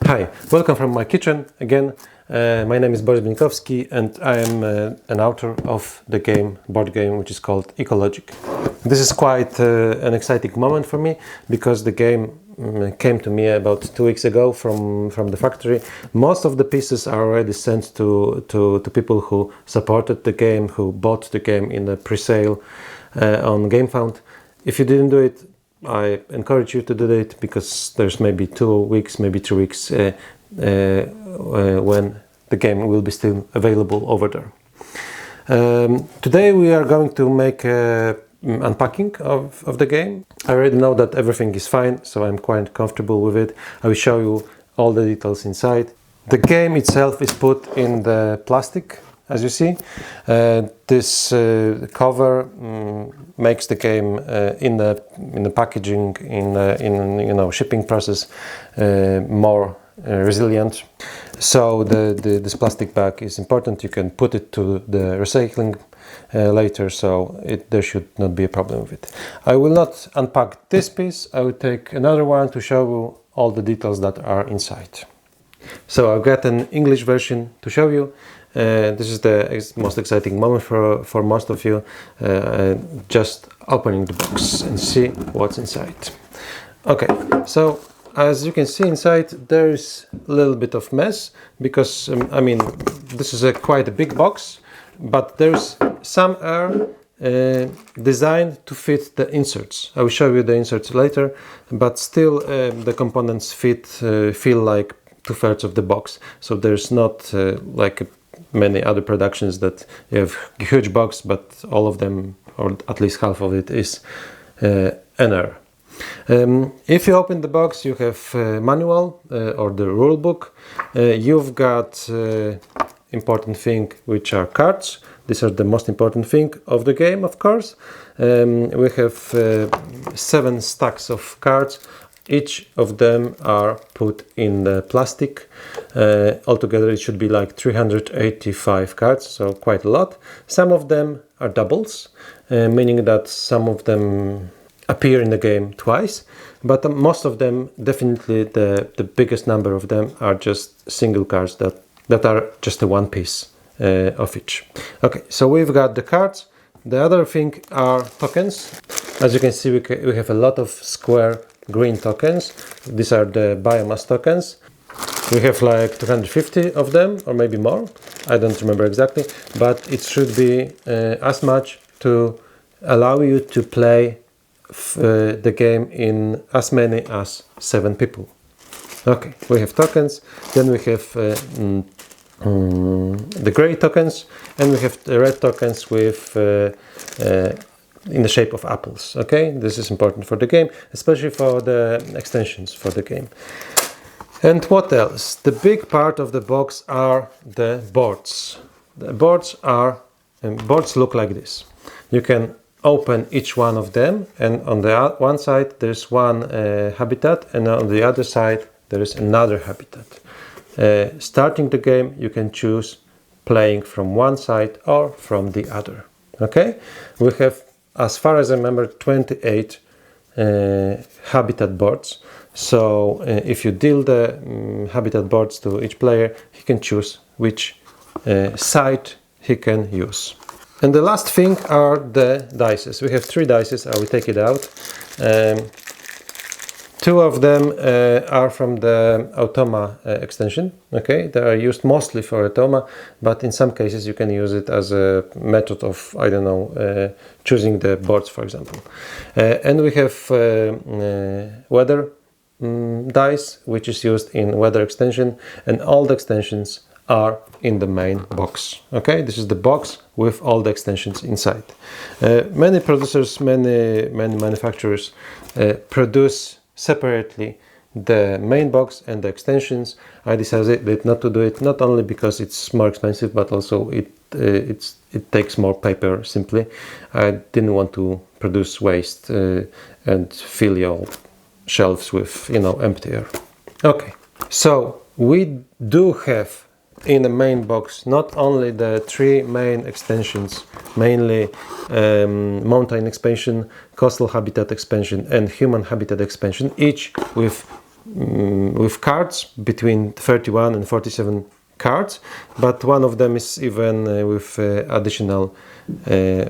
Hi, welcome from my kitchen again. My name is Boris Binkowski and I am an author of the board game which is called EcoLogic. This is quite an exciting moment for me because the game came to me about 2 weeks ago from the factory. Most of the pieces are already sent to people who supported the game, who bought the game in the pre-sale on GameFound. If you didn't do it, I encourage you to do it because there's maybe 2 weeks, maybe 3 weeks when the game will be still available over there. Today we are going to make unpacking of the game. I already know that everything is fine, so I'm quite comfortable with it. I will show you all the details inside. The game itself is put in the plastic, as you see. This cover makes the game in the packaging, in shipping process more resilient. So this plastic bag is important. You can put it to the recycling later, so there should not be a problem with it. I will not unpack this piece. I will take another one to show you all the details that are inside. So I've got an English version to show you. This is the most exciting moment for most of you, just opening the box and see what's inside. Okay, so as you can see inside there is a little bit of mess because this is quite a big box, but there's some air designed to fit the inserts. I will show you the inserts later, but still the components feel like 2/3 of the box, so there's not like many other productions that you have a huge box but all of them, or at least half of it, is an error. If you open the box, you have manual or the rule book. You've got important thing, which are cards. These are the most important thing of the game, of course. We have 7 stacks of cards. Each of them are put in the plastic. Altogether it should be like 385 cards, so quite a lot. Some of them are doubles, meaning that some of them appear in the game twice, but most of them, definitely the biggest number of them, are just single cards that are just a one piece of each. Okay, so we've got the cards. The other thing are tokens. As you can see, we have a lot of square green tokens. These are the biomass tokens. We have like 250 of them, or maybe more. I don't remember exactly, but it should be as much to allow you to play the game in as many as 7 people. Okay, we have tokens. Then we have the gray tokens, and we have the red tokens with in the shape of apples. Okay, this is important for the game, especially for the extensions for the game. And what else? The big part of the box are the boards. The boards look like this. You can open each one of them, and on the one side there's one habitat, and on the other side there is another habitat. Starting the game, you can choose playing from one side or from the other. Okay, we have, as far as I remember, 28 habitat boards. So if you deal the habitat boards to each player, he can choose which side he can use. And the last thing are the dices. We have 3 dices. I will take it out. 2 of them are from the Automa extension. Okay, they are used mostly for Automa, but in some cases you can use it as a method of, I don't know, choosing the boards, for example. And we have weather dice, which is used in weather extension, and all the extensions are in the main box. Okay, this is the box with all the extensions inside. Many producers, many manufacturers produce separately the main box and the extensions. I decided not to do it, not only because it's more expensive, but also it takes more paper. Simply, I didn't want to produce waste and fill your shelves with empty air. Okay, so we do have in the main box not only the 3 main extensions, mainly mountain expansion, coastal habitat expansion, and human habitat expansion, each with with cards between 31 and 47 cards, but one of them is even with additional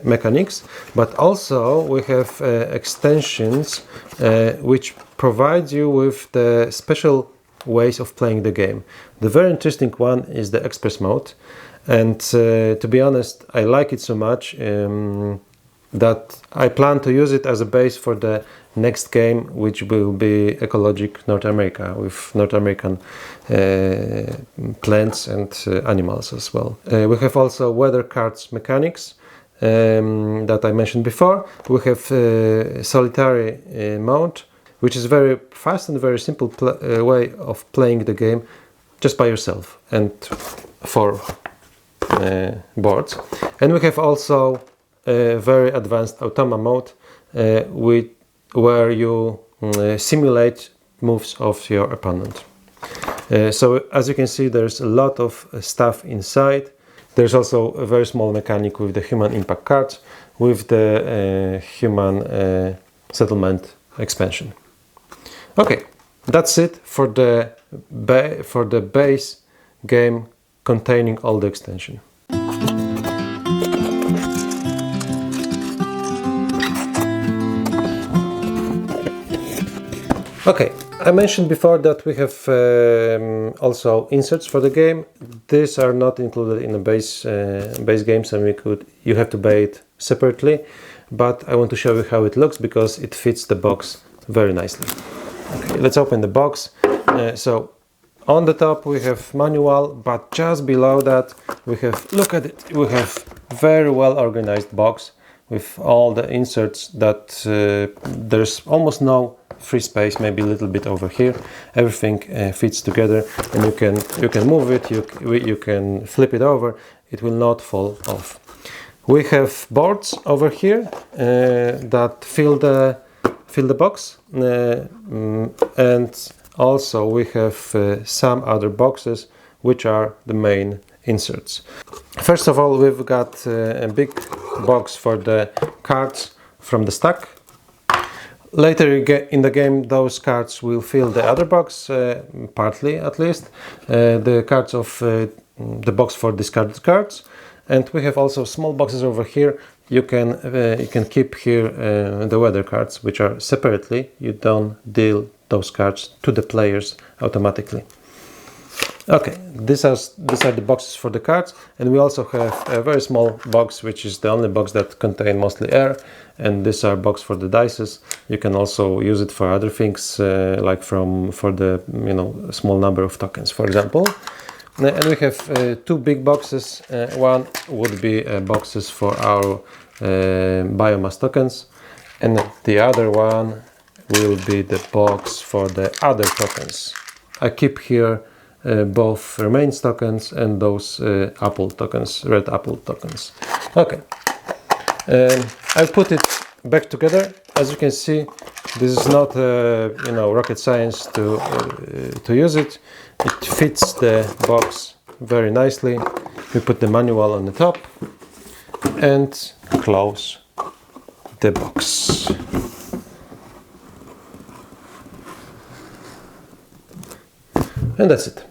mechanics. But also we have extensions which provide you with the special ways of playing the game. The very interesting one is the express mode, and to be honest, I like it so much that I plan to use it as a base for the next game, which will be EcoLogic North America, with North American plants and animals as well. We have also weather cards mechanics that I mentioned before. We have solitary mode, which is very fast and very simple way of playing the game just by yourself and for boards. And we have also a very advanced automa mode where you simulate moves of your opponent. So as you can see, there's a lot of stuff inside. There's also a very small mechanic with the human impact cards with the human settlement expansion. Okay, that's it for the base game containing all the extension. Okay, I mentioned before that we have also inserts for the game. These are not included in the base games, and you have to buy it separately. But I want to show you how it looks because it fits the box very nicely. Okay, let's open the box. So on the top we have manual, but just below that we have, look at it, we have very well organized box with all the inserts that there's almost no free space, maybe a little bit over here. Everything fits together, and you can move it, you can flip it over, it will not fall off. We have boards over here that fill the box, and also we have some other boxes which are the main inserts. First of all, we've got a big box for the cards from the stack. Later in the game, those cards will fill the other box, partly at least, the cards of the box for discarded cards. And we have also small boxes over here. You can keep here the weather cards, which are separately. You don't deal those cards to the players automatically. Okay, these are the boxes for the cards, and we also have a very small box, which is the only box that contains mostly air, and these are box for the dices. You can also use it for other things, like for the small number of tokens, for example. And we have two big boxes. One would be boxes for our biomass tokens, and the other one will be the box for the other tokens. I keep here both remains tokens and those apple tokens, red apple tokens. Okay, I put it back together. As you can see, this is not rocket science to use it. It fits the box very nicely. We put the manual on the top and close the box. And that's it.